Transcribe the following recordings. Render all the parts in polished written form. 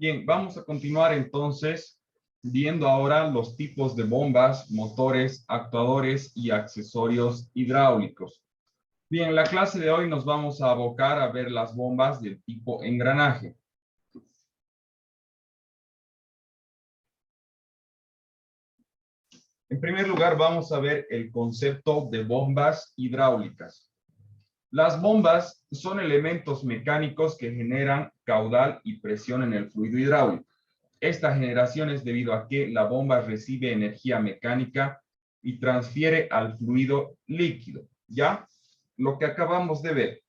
Bien, vamos a continuar entonces viendo ahora los tipos de bombas, motores, actuadores y accesorios hidráulicos. Bien, en la clase de hoy nos vamos a abocar a ver las bombas del tipo engranaje. En primer lugar, vamos a ver el concepto de bombas hidráulicas. Las bombas son elementos mecánicos que generan caudal y presión en el fluido hidráulico. Esta generación es debido a que la bomba recibe energía mecánica y transfiere al fluido líquido, ¿ya? Lo que acabamos de ver.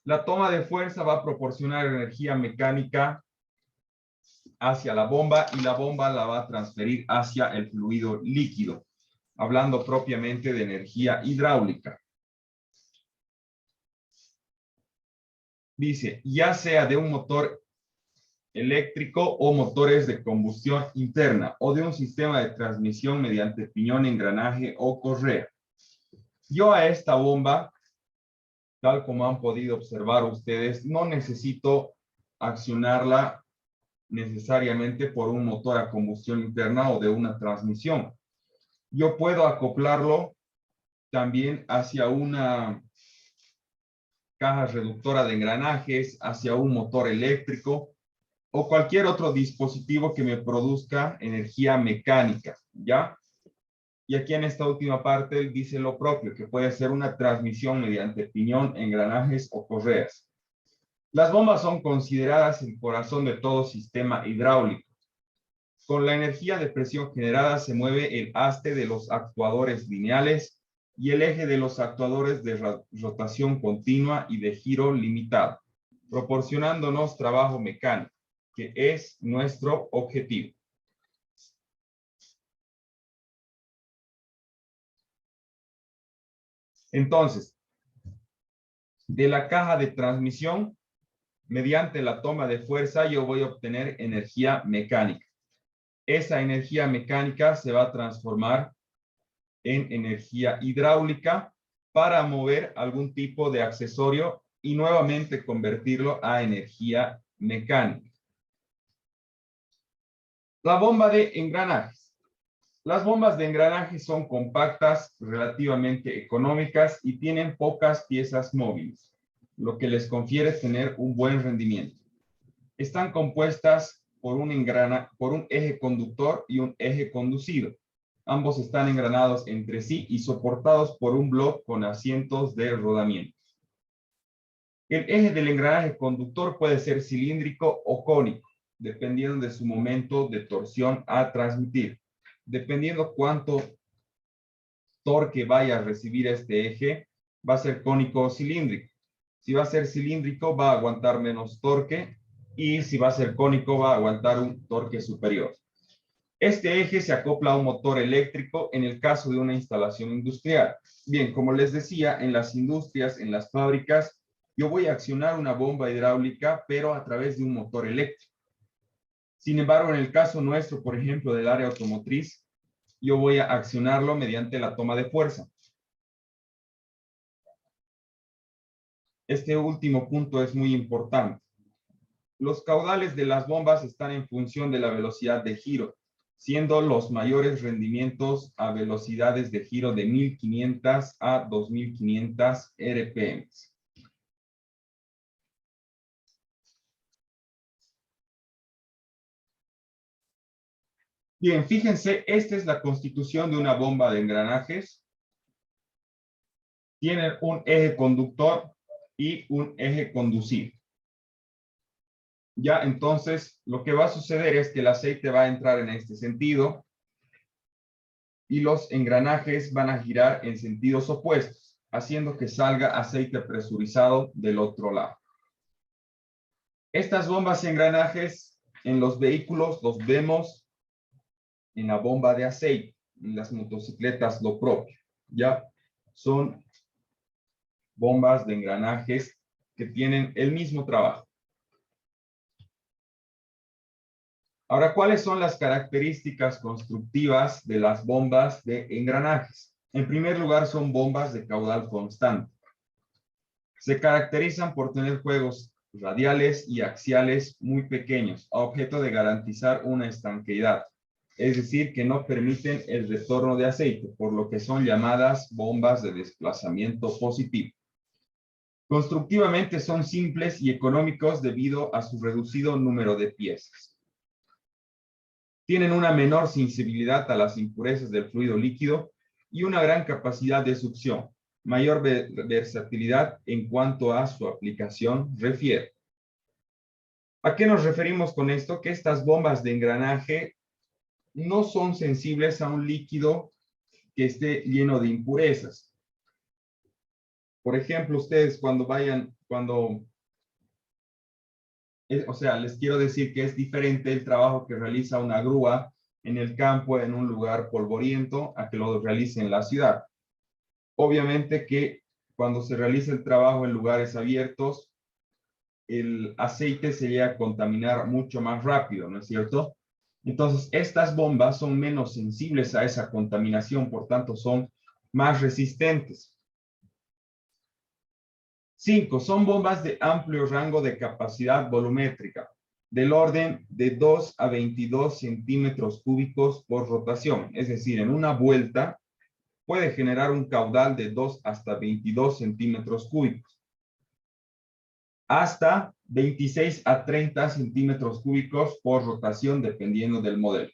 La toma de fuerza va a proporcionar energía mecánica hacia la bomba y la bomba la va a transferir hacia el fluido líquido, hablando propiamente de energía hidráulica. Dice, ya sea de un motor eléctrico o motores de combustión interna o de un sistema de transmisión mediante piñón, engranaje o correa. Yo a esta bomba, tal como han podido observar ustedes, no necesito accionarla necesariamente por un motor a combustión interna o de una transmisión. Yo puedo acoplarlo también hacia una caja reductora de engranajes, hacia un motor eléctrico o cualquier otro dispositivo que me produzca energía mecánica, ¿ya? Y aquí en esta última parte él dice lo propio, que puede ser una transmisión mediante piñón, engranajes o correas. Las bombas son consideradas el corazón de todo sistema hidráulico. Con la energía de presión generada se mueve el haste de los actuadores lineales y el eje de los actuadores de rotación continua y de giro limitado, proporcionándonos trabajo mecánico, que es nuestro objetivo. Entonces, de la caja de transmisión, mediante la toma de fuerza, yo voy a obtener energía mecánica. Esa energía mecánica se va a transformar en energía hidráulica para mover algún tipo de accesorio y nuevamente convertirlo a energía mecánica. La bomba de engranajes. Las bombas de engranaje son compactas, relativamente económicas y tienen pocas piezas móviles, lo que les confiere tener un buen rendimiento. Están compuestas por un eje conductor y un eje conducido. Ambos están engranados entre sí y soportados por un bloque con asientos de rodamiento. El eje del engranaje conductor puede ser cilíndrico o cónico, dependiendo de su momento de torsión a transmitir. Dependiendo cuánto torque vaya a recibir este eje, va a ser cónico o cilíndrico. Si va a ser cilíndrico, va a aguantar menos torque, y si va a ser cónico, va a aguantar un torque superior. Este eje se acopla a un motor eléctrico en el caso de una instalación industrial. Bien, como les decía, en las industrias, en las fábricas, yo voy a accionar una bomba hidráulica, pero a través de un motor eléctrico. Sin embargo, en el caso nuestro, por ejemplo, del área automotriz, yo voy a accionarlo mediante la toma de fuerza. Este último punto es muy importante. Los caudales de las bombas están en función de la velocidad de giro, siendo los mayores rendimientos a velocidades de giro de 1500 a 2500 RPM. Bien, fíjense, esta es la constitución de una bomba de engranajes. Tienen un eje conductor y un eje conducido. Ya, entonces, lo que va a suceder es que el aceite va a entrar en este sentido y los engranajes van a girar en sentidos opuestos, haciendo que salga aceite presurizado del otro lado. Estas bombas y engranajes en los vehículos los vemos en la bomba de aceite, en las motocicletas lo propio. Ya son bombas de engranajes que tienen el mismo trabajo. Ahora, ¿cuáles son las características constructivas de las bombas de engranajes? En primer lugar, son bombas de caudal constante. Se caracterizan por tener juegos radiales y axiales muy pequeños, a objeto de garantizar una estanqueidad, es decir, que no permiten el retorno de aceite, por lo que son llamadas bombas de desplazamiento positivo. Constructivamente son simples y económicos debido a su reducido número de piezas. Tienen una menor sensibilidad a las impurezas del fluido líquido y una gran capacidad de succión, mayor versatilidad en cuanto a su aplicación refiere. ¿A qué nos referimos con esto? Que estas bombas de engranaje no son sensibles a un líquido que esté lleno de impurezas. Por ejemplo, ustedes o sea, les quiero decir que es diferente el trabajo que realiza una grúa en el campo, en un lugar polvoriento, a que lo realice en la ciudad. Obviamente que cuando se realiza el trabajo en lugares abiertos, el aceite se llega a contaminar mucho más rápido, ¿no es cierto? Entonces, estas bombas son menos sensibles a esa contaminación, por tanto, son más resistentes. 5. Son bombas de amplio rango de capacidad volumétrica, del orden de 2 a 22 centímetros cúbicos por rotación. Es decir, en una vuelta puede generar un caudal de 2 hasta 22 centímetros cúbicos. Hasta 26 a 30 centímetros cúbicos por rotación, dependiendo del modelo.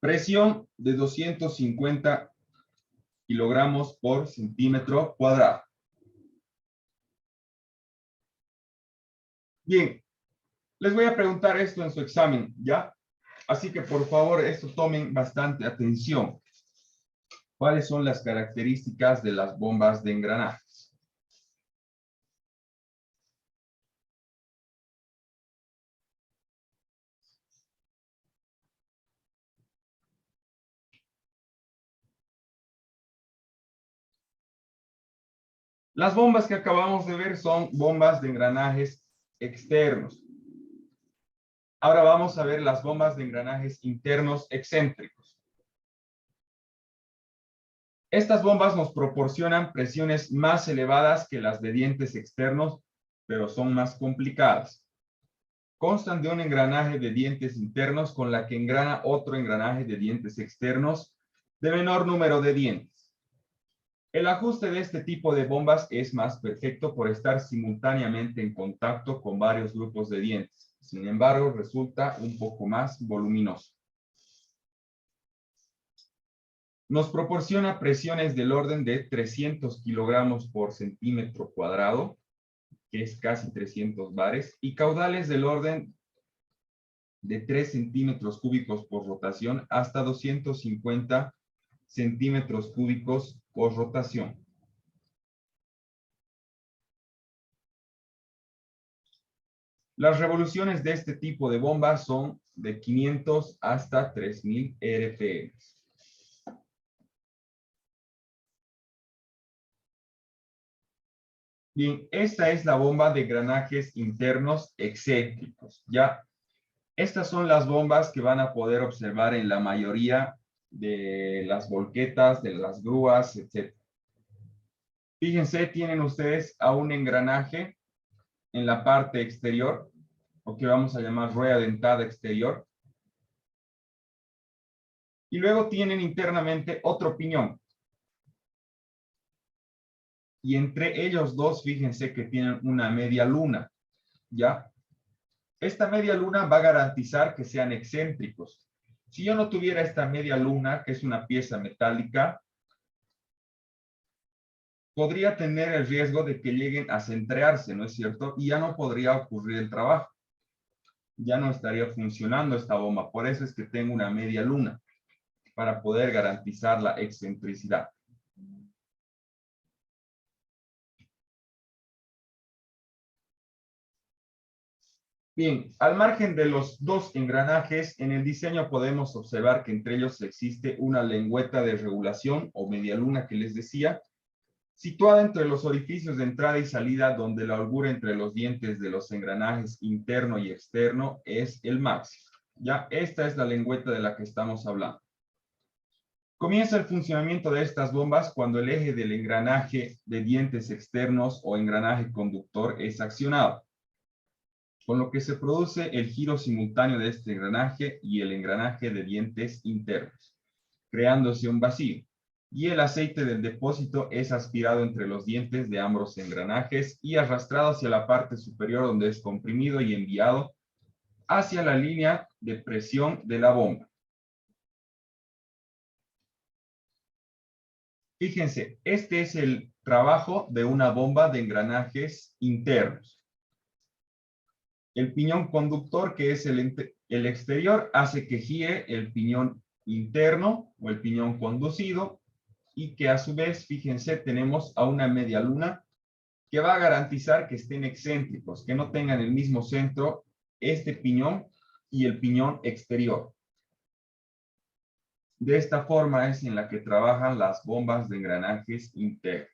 Presión de 250 kilogramos por centímetro cuadrado. Bien, les voy a preguntar esto en su examen, ¿ya? Así que por favor, esto tomen bastante atención. ¿Cuáles son las características de las bombas de engranaje? Las bombas que acabamos de ver son bombas de engranajes externos. Ahora vamos a ver las bombas de engranajes internos excéntricos. Estas bombas nos proporcionan presiones más elevadas que las de dientes externos, pero son más complicadas. Constan de un engranaje de dientes internos con la que engrana otro engranaje de dientes externos de menor número de dientes. El ajuste de este tipo de bombas es más perfecto por estar simultáneamente en contacto con varios grupos de dientes. Sin embargo, resulta un poco más voluminoso. Nos proporciona presiones del orden de 300 kilogramos por centímetro cuadrado, que es casi 300 bares, y caudales del orden de 3 centímetros cúbicos por rotación hasta 250 centímetros cúbicos por rotación. Las revoluciones de este tipo de bombas son de 500 hasta 3000 RPM. Bien, esta es la bomba de engranajes internos excéntricos, ¿ya? Estas son las bombas que van a poder observar en la mayoría de las volquetas, de las grúas, etc. Fíjense, tienen ustedes a un engranaje en la parte exterior, o que vamos a llamar rueda dentada exterior. Y luego tienen internamente otro piñón. Y entre ellos dos, fíjense que tienen una media luna, ¿ya? Esta media luna va a garantizar que sean excéntricos. Si yo no tuviera esta media luna, que es una pieza metálica, podría tener el riesgo de que lleguen a centrearse, ¿no es cierto? Y ya no podría ocurrir el trabajo. Ya no estaría funcionando esta bomba. Por eso es que tengo una media luna, para poder garantizar la excentricidad. Bien, al margen de los dos engranajes, en el diseño podemos observar que entre ellos existe una lengüeta de regulación o media luna que les decía, situada entre los orificios de entrada y salida, donde la holgura entre los dientes de los engranajes interno y externo es el máximo. Ya, esta es la lengüeta de la que estamos hablando. Comienza el funcionamiento de estas bombas cuando el eje del engranaje de dientes externos o engranaje conductor es accionado. con lo que se produce el giro simultáneo de este engranaje y el engranaje de dientes internos, creándose un vacío. Y el aceite del depósito es aspirado entre los dientes de ambos engranajes y arrastrado hacia la parte superior, donde es comprimido y enviado hacia la línea de presión de la bomba. Fíjense, este es el trabajo de una bomba de engranajes internos. El piñón conductor, que es el exterior, hace que gire el piñón interno o el piñón conducido, y que a su vez, fíjense, tenemos a una media luna que va a garantizar que estén excéntricos, que no tengan el mismo centro este piñón y el piñón exterior. De esta forma es en la que trabajan las bombas de engranajes internos.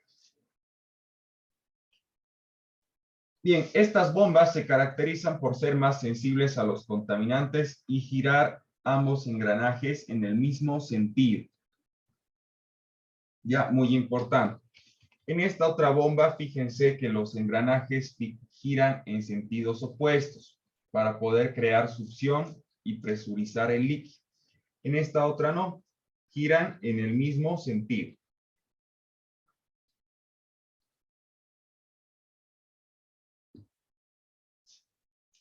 Bien, estas bombas se caracterizan por ser más sensibles a los contaminantes y girar ambos engranajes en el mismo sentido. Ya, muy importante. En esta otra bomba, fíjense que los engranajes giran en sentidos opuestos para poder crear succión y presurizar el líquido. En esta otra no, giran en el mismo sentido.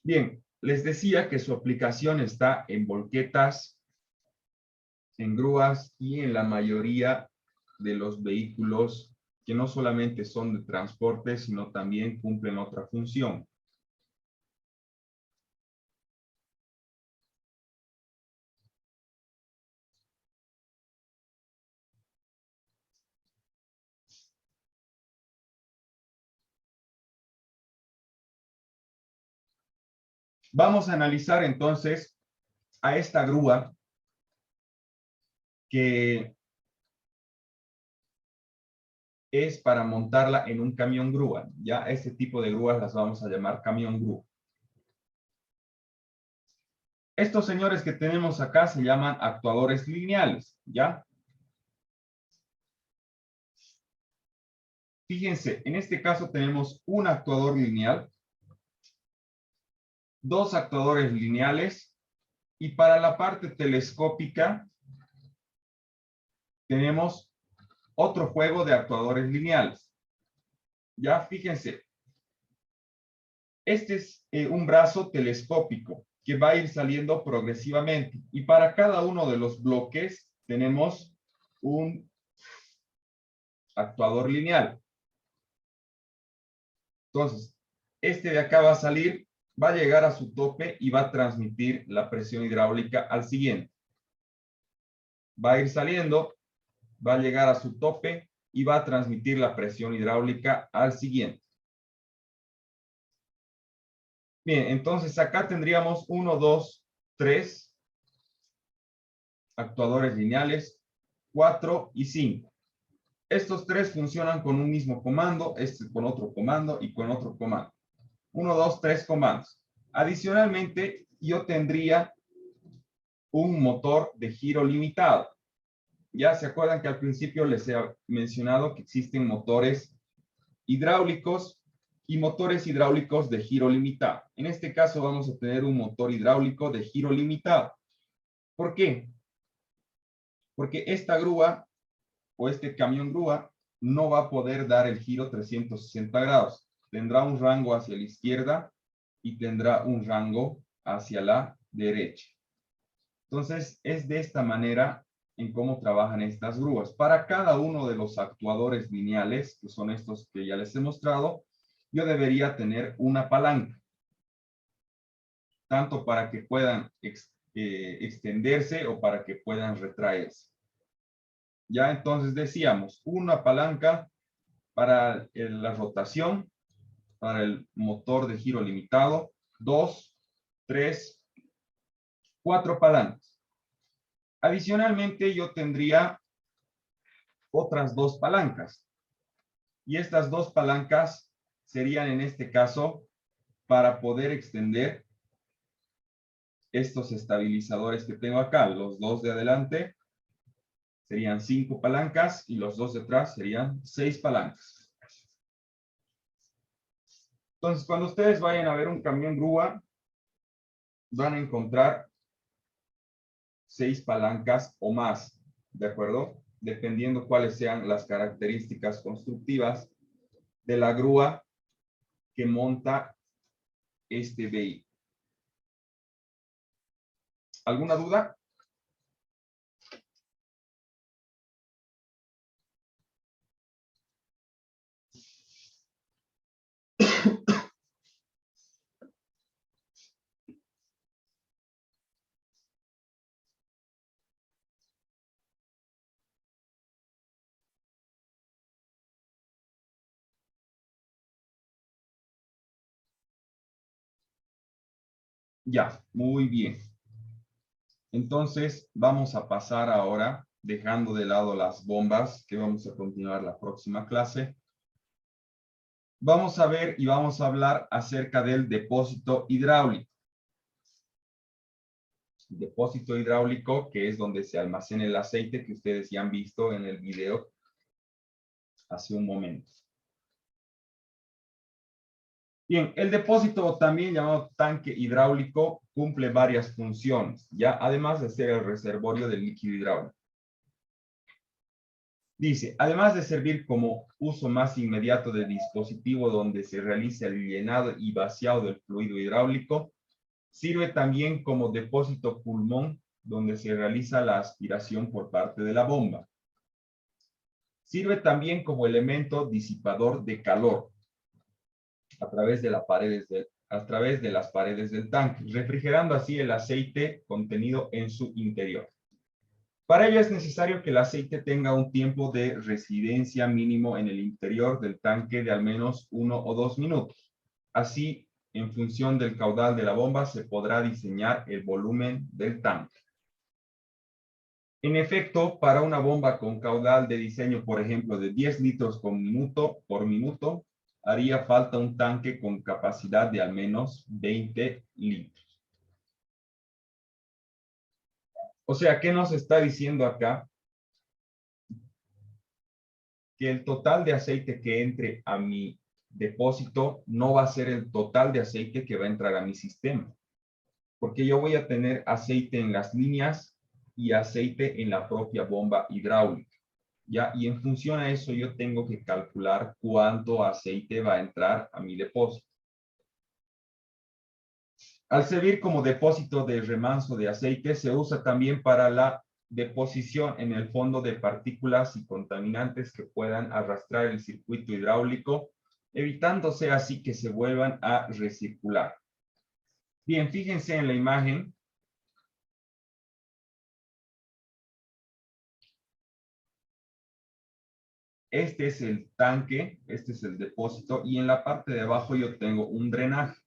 Bien, les decía que su aplicación está en volquetas, en grúas y en la mayoría de los vehículos que no solamente son de transporte, sino también cumplen otra función. Vamos a analizar entonces a esta grúa que es para montarla en un camión grúa. Ya este tipo de grúas las vamos a llamar camión grúa. Estos señores que tenemos acá se llaman actuadores lineales, ¿ya? Fíjense, en este caso tenemos un actuador lineal, dos actuadores lineales, y para la parte telescópica tenemos otro juego de actuadores lineales. Ya, fíjense, este es un brazo telescópico que va a ir saliendo progresivamente, y para cada uno de los bloques tenemos un actuador lineal. Entonces, este de acá va a salir, va a llegar a su tope y va a transmitir la presión hidráulica al siguiente. Va a ir saliendo, va a llegar a su tope y va a transmitir la presión hidráulica al siguiente. Bien, entonces acá tendríamos 1, 2, 3 actuadores lineales, 4 y 5. Estos tres funcionan con un mismo comando, este con otro comando y con otro comando. 1, 2, 3 comandos. Adicionalmente, yo tendría un motor de giro limitado. Ya se acuerdan que al principio les he mencionado que existen motores hidráulicos y motores hidráulicos de giro limitado. En este caso vamos a tener un motor hidráulico de giro limitado. ¿Por qué? Porque esta grúa o este camión grúa no va a poder dar el giro 360 grados. Tendrá un rango hacia la izquierda y tendrá un rango hacia la derecha. Entonces, es de esta manera en cómo trabajan estas grúas. Para cada uno de los actuadores lineales, que son estos que ya les he mostrado, yo debería tener una palanca, tanto para que puedan extenderse o para que puedan retraerse. Ya entonces decíamos, una palanca para la rotación, para el motor de giro limitado, 2, 3, 4 palancas. Adicionalmente, yo tendría otras dos palancas. Y estas dos palancas serían en este caso para poder extender estos estabilizadores que tengo acá. Los dos de adelante serían 5 palancas y los dos de atrás serían 6 palancas. Entonces, cuando ustedes vayan a ver un camión grúa, van a encontrar 6 palancas o más, ¿de acuerdo? Dependiendo cuáles sean las características constructivas de la grúa que monta este vehículo. ¿Alguna duda? Ya, muy bien. Entonces, vamos a pasar ahora, dejando de lado las bombas, que vamos a continuar la próxima clase. Vamos a ver y vamos a hablar acerca del depósito hidráulico. Depósito hidráulico, que es donde se almacena el aceite que ustedes ya han visto en el video hace un momento. Bien, el depósito, también llamado tanque hidráulico, cumple varias funciones, ya además de ser el reservorio del líquido hidráulico. Dice, además de servir como uso más inmediato del dispositivo donde se realiza el llenado y vaciado del fluido hidráulico, sirve también como depósito pulmón donde se realiza la aspiración por parte de la bomba. Sirve también como elemento disipador de calor a través de las paredes del tanque, refrigerando así el aceite contenido en su interior. Para ello es necesario que el aceite tenga un tiempo de residencia mínimo en el interior del tanque de al menos 1 o 2 minutos. Así, en función del caudal de la bomba, se podrá diseñar el volumen del tanque. En efecto, para una bomba con caudal de diseño, por ejemplo, de 10 litros por minuto, haría falta un tanque con capacidad de al menos 20 litros. O sea, ¿qué nos está diciendo acá? Que el total de aceite que entre a mi depósito no va a ser el total de aceite que va a entrar a mi sistema, porque yo voy a tener aceite en las líneas y aceite en la propia bomba hidráulica, ¿ya? Y en función a eso yo tengo que calcular cuánto aceite va a entrar a mi depósito. Al servir como depósito de remanso de aceite, se usa también para la deposición en el fondo de partículas y contaminantes que puedan arrastrar el circuito hidráulico, evitándose así que se vuelvan a recircular. Bien, fíjense en la imagen. Este es el tanque, este es el depósito, y en la parte de abajo yo tengo un drenaje.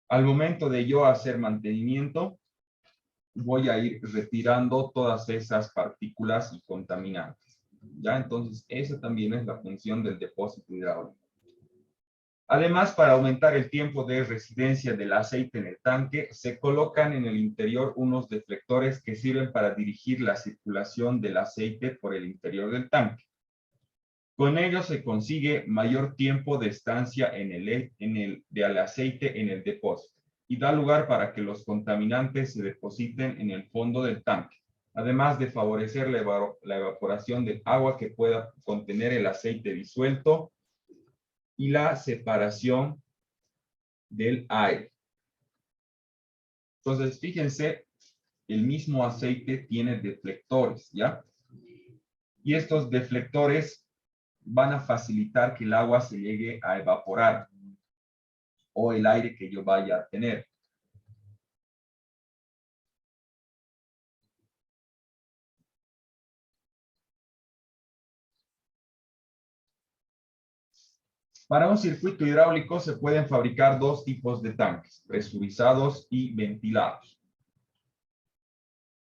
Al momento de yo hacer mantenimiento, voy a ir retirando todas esas partículas y contaminantes. ¿Ya? Entonces, esa también es la función del depósito hidráulico. Además, para aumentar el tiempo de residencia del aceite en el tanque, se colocan en el interior unos deflectores que sirven para dirigir la circulación del aceite por el interior del tanque. Con ello se consigue mayor tiempo de estancia del aceite en el depósito y da lugar para que los contaminantes se depositen en el fondo del tanque, además de favorecer la evaporación del agua que pueda contener el aceite disuelto y la separación del aire. Entonces, fíjense, el mismo aceite tiene deflectores, ¿ya? Y estos deflectores van a facilitar que el agua se llegue a evaporar o el aire que yo vaya a tener. Para un circuito hidráulico se pueden fabricar dos tipos de tanques, presurizados y ventilados.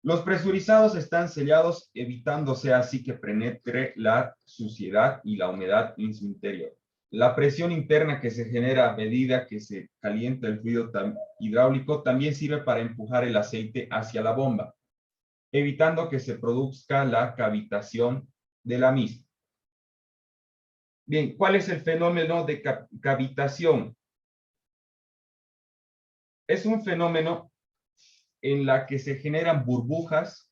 Los presurizados están sellados, evitándose así que penetre la suciedad y la humedad en su interior. La presión interna que se genera a medida que se calienta el fluido hidráulico también sirve para empujar el aceite hacia la bomba, evitando que se produzca la cavitación de la misma. Bien, ¿cuál es el fenómeno de cavitación? Es un fenómeno en la que se generan burbujas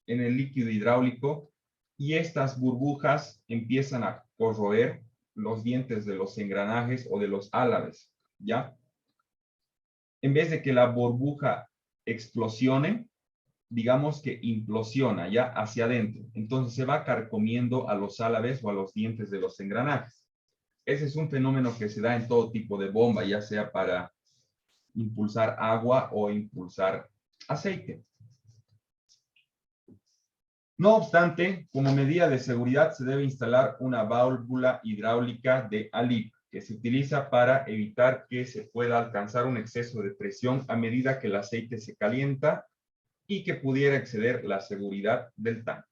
en el líquido hidráulico y estas burbujas empiezan a corroer los dientes de los engranajes o de los álabes, ¿ya? En vez de que la burbuja explosione, digamos que implosiona ya hacia adentro. Entonces se va carcomiendo a los álabes o a los dientes de los engranajes. Ese es un fenómeno que se da en todo tipo de bomba, ya sea para impulsar agua o impulsar aceite. No obstante, como medida de seguridad se debe instalar una válvula hidráulica de alivio que se utiliza para evitar que se pueda alcanzar un exceso de presión a medida que el aceite se calienta y que pudiera exceder la seguridad del tanque.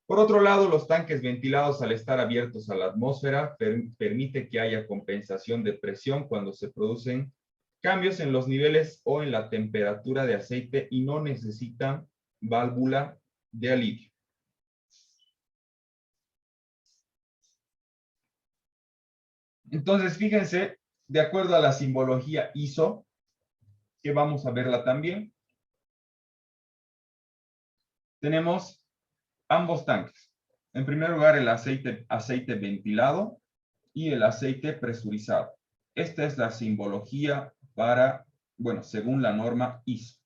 Por otro lado, los tanques ventilados al estar abiertos a la atmósfera permite que haya compensación de presión cuando se producen cambios en los niveles o en la temperatura de aceite y no necesitan válvula de alivio. Entonces, fíjense, de acuerdo a la simbología ISO, que vamos a verla también, tenemos ambos tanques. En primer lugar, el aceite ventilado y el aceite presurizado. Esta es la simbología para, bueno, según la norma ISO.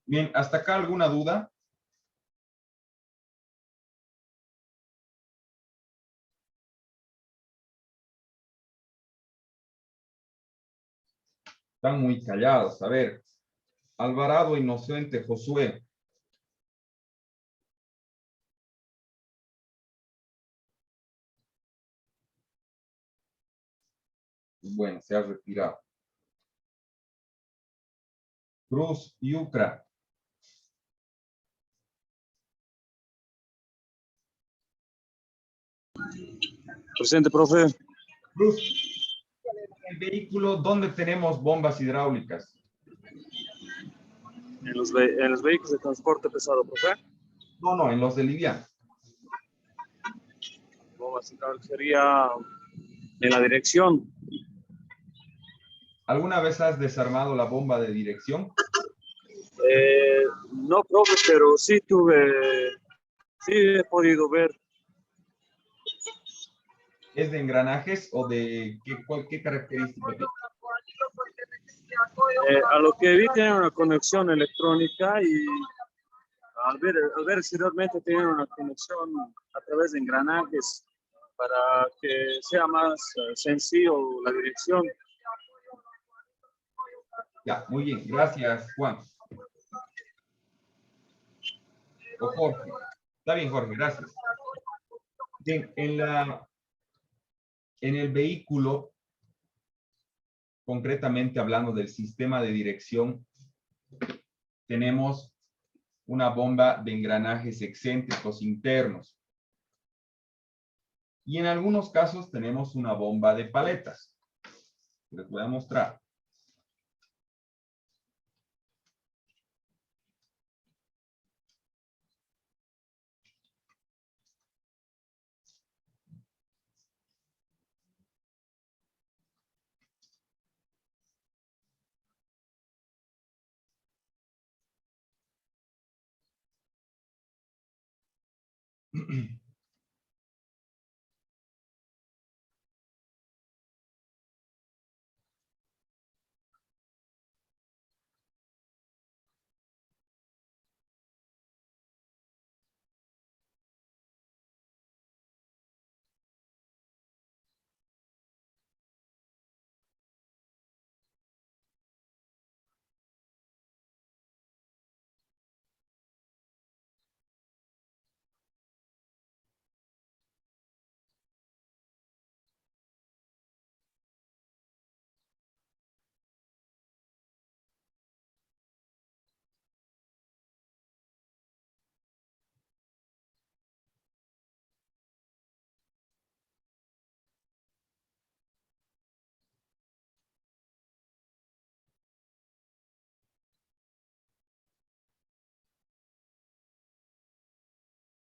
Bien, ¿hasta acá alguna duda? Están muy callados. A ver, Alvarado, Inocente, Josué. Bueno, se ha retirado. Cruz y Ucra. Presente, profe. Cruz, el vehículo, ¿dónde tenemos bombas hidráulicas? En los vehículos de transporte pesado, profe. No, no, en los de liviano. Sería en la dirección. ¿Alguna vez has desarmado la bomba de dirección? No, profe, pero sí he podido ver. ¿Es de engranajes o de qué característica tiene? A lo que vi tiene una conexión electrónica y al ver si realmente tienen una conexión a través de engranajes para que sea más sencillo la dirección. Ya, muy bien, gracias, Juan. O Jorge. Está bien, Jorge, gracias. Bien, en el vehículo, concretamente hablando del sistema de dirección, tenemos una bomba de engranajes excéntricos internos. Y en algunos casos tenemos una bomba de paletas. Les voy a mostrar.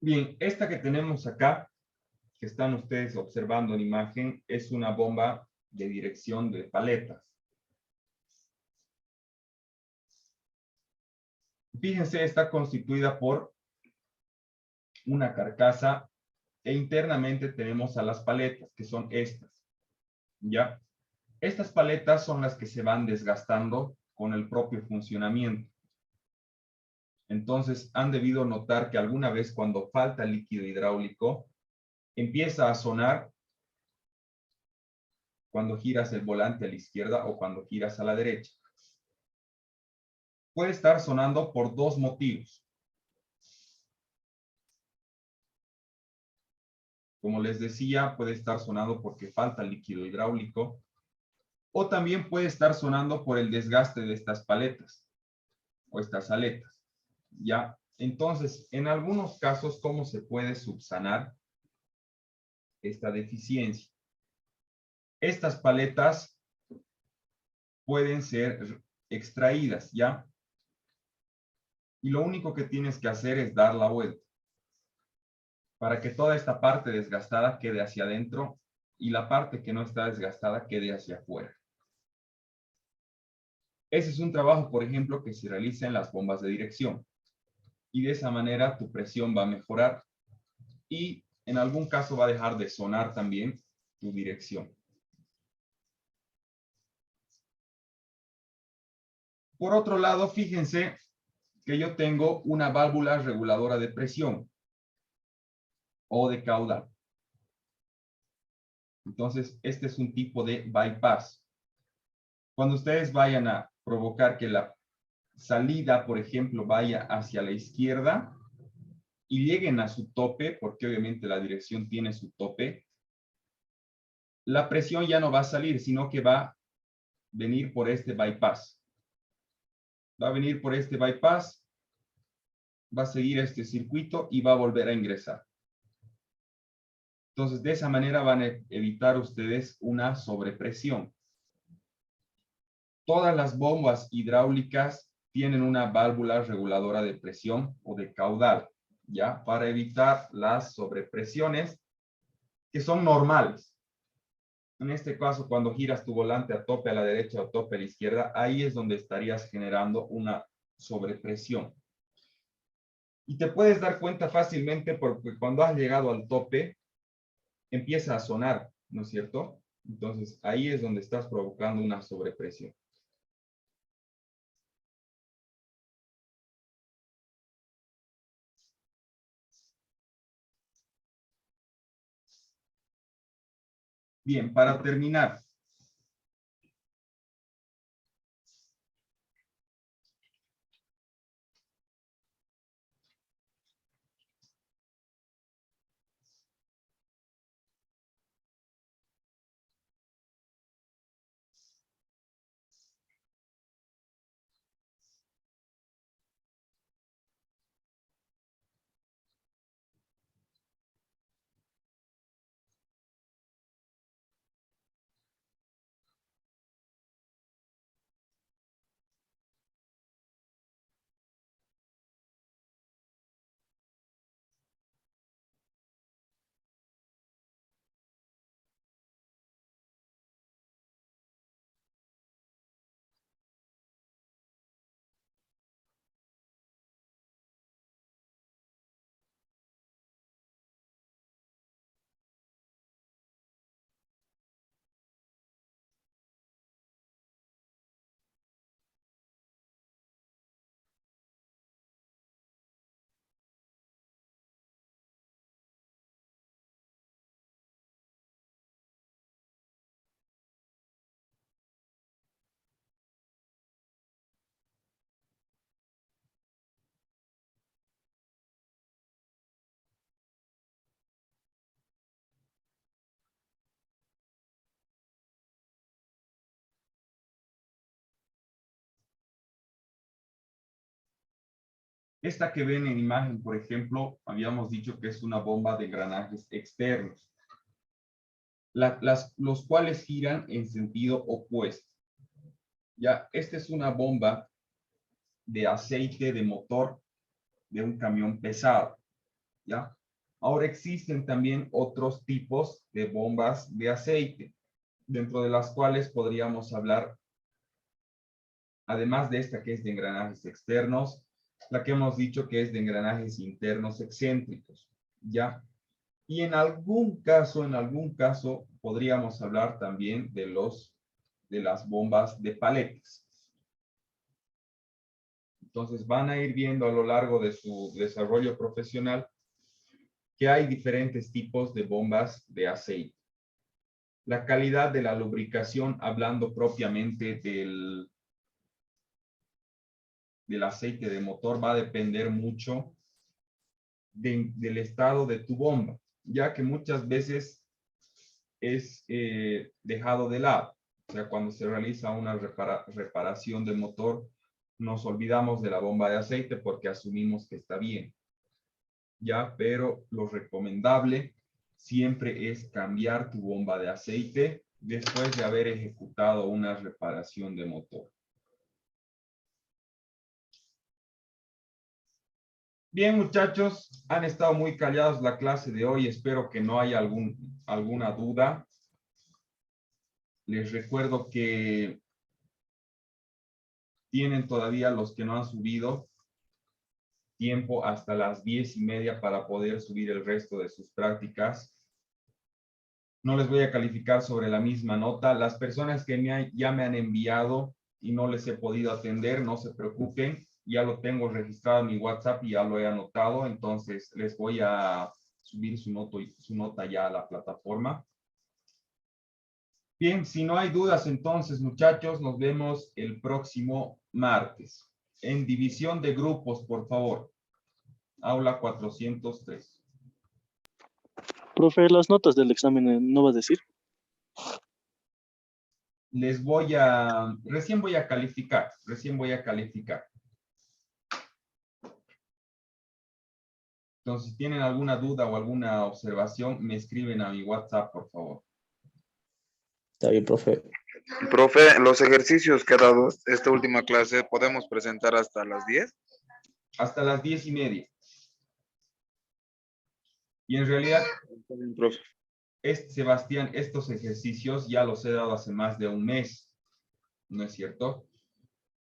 Bien, esta que tenemos acá, que están ustedes observando en imagen, es una bomba de dirección de paletas. Fíjense, está constituida por una carcasa e internamente tenemos a las paletas, que son estas, ¿ya? Estas paletas son las que se van desgastando con el propio funcionamiento. Entonces, han debido notar que alguna vez cuando falta líquido hidráulico, empieza a sonar cuando giras el volante a la izquierda o cuando giras a la derecha. Puede estar sonando por dos motivos. Como les decía, puede estar sonando porque falta líquido hidráulico o también puede estar sonando por el desgaste de estas paletas o estas aletas. ¿Ya? Entonces, en algunos casos, ¿cómo se puede subsanar esta deficiencia? Estas paletas pueden ser extraídas, ¿ya? Y lo único que tienes que hacer es dar la vuelta para que toda esta parte desgastada quede hacia adentro y la parte que no está desgastada quede hacia afuera. Ese es un trabajo, por ejemplo, que se realiza en las bombas de dirección. Y de esa manera tu presión va a mejorar y en algún caso va a dejar de sonar también tu dirección. Por otro lado, fíjense que yo tengo una válvula reguladora de presión o de caudal. Entonces, este es un tipo de bypass. Cuando ustedes vayan a provocar que la salida, por ejemplo, vaya hacia la izquierda y lleguen a su tope, porque obviamente la dirección tiene su tope, la presión ya no va a salir, sino que va a venir por este bypass. Va a venir por este bypass, va a seguir este circuito y va a volver a ingresar. Entonces, de esa manera van a evitar ustedes una sobrepresión. Todas las bombas hidráulicas tienen una válvula reguladora de presión o de caudal, ¿ya? Para evitar las sobrepresiones que son normales. En este caso, cuando giras tu volante a tope a la derecha o tope a la izquierda, ahí es donde estarías generando una sobrepresión. Y te puedes dar cuenta fácilmente porque cuando has llegado al tope, empieza a sonar, ¿no es cierto? Entonces, ahí es donde estás provocando una sobrepresión. Bien, para terminar, esta que ven en imagen, por ejemplo, habíamos dicho que es una bomba de engranajes externos, los cuales giran en sentido opuesto. Ya, esta es una bomba de aceite de motor de un camión pesado. ¿ya? Ahora existen también otros tipos de bombas de aceite, dentro de las cuales podríamos hablar, además de esta que es de engranajes externos, la que hemos dicho que es de engranajes internos excéntricos, ¿ya? Y en algún caso, podríamos hablar también de las bombas de paletes. Entonces van a ir viendo a lo largo de su desarrollo profesional que hay diferentes tipos de bombas de aceite. La calidad de la lubricación, hablando propiamente del aceite de motor, va a depender mucho del estado de tu bomba, ya que muchas veces es dejado de lado. O sea, cuando se realiza una reparación del motor, nos olvidamos de la bomba de aceite porque asumimos que está bien. Ya, pero lo recomendable siempre es cambiar tu bomba de aceite después de haber ejecutado una reparación de motor. Bien, muchachos, han estado muy callados la clase de hoy. Espero que no haya alguna duda. Les recuerdo que tienen todavía, los que no han subido, tiempo hasta las 10:30 para poder subir el resto de sus prácticas. No les voy a calificar sobre la misma nota. Las personas que ya me han enviado y no les he podido atender, no se preocupen. Ya lo tengo registrado en mi WhatsApp y ya lo he anotado. Entonces les voy a subir su nota ya a la plataforma. Bien, si no hay dudas, entonces, muchachos, nos vemos el próximo martes. En división de grupos, por favor. Aula 403. Profe, las notas del examen, ¿no va a decir? Recién voy a calificar. Entonces, si tienen alguna duda o alguna observación, me escriben a mi WhatsApp, por favor. Está bien, profe. Profe, los ejercicios que ha dado esta última clase, ¿podemos presentar hasta las 10? Hasta las 10:30. Y en realidad, Profe. Sebastián, estos ejercicios ya los he dado hace más de un mes, ¿no es cierto?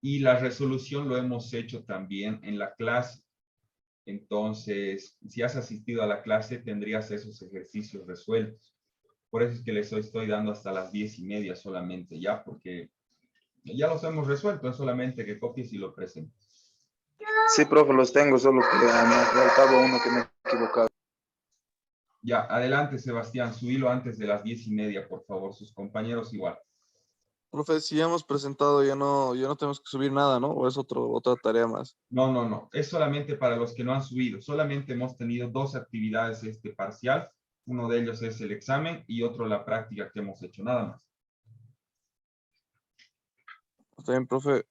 Y la resolución lo hemos hecho también en la clase. Entonces, si has asistido a la clase, tendrías esos ejercicios resueltos. Por eso es que les estoy dando hasta las 10:30 solamente, ya, porque ya los hemos resuelto, es solamente que copies y lo presentes. Sí, profe, los tengo, solo que me faltaba uno que me he equivocado. Ya, adelante, Sebastián, subilo antes de las 10:30, por favor, sus compañeros igual. Profe, si ya hemos presentado, ya no tenemos que subir nada, ¿no? ¿O es otra tarea más? No, es solamente para los que no han subido. Solamente hemos tenido 2 actividades parcial. Uno de ellos es el examen y otro la práctica que hemos hecho, nada más. Está bien, profe.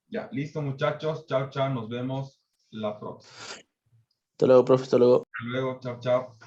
Ya, listo, muchachos. Chao, chao. Nos vemos la próxima. Hasta luego, profe, hasta luego. Hasta luego, chao, chao.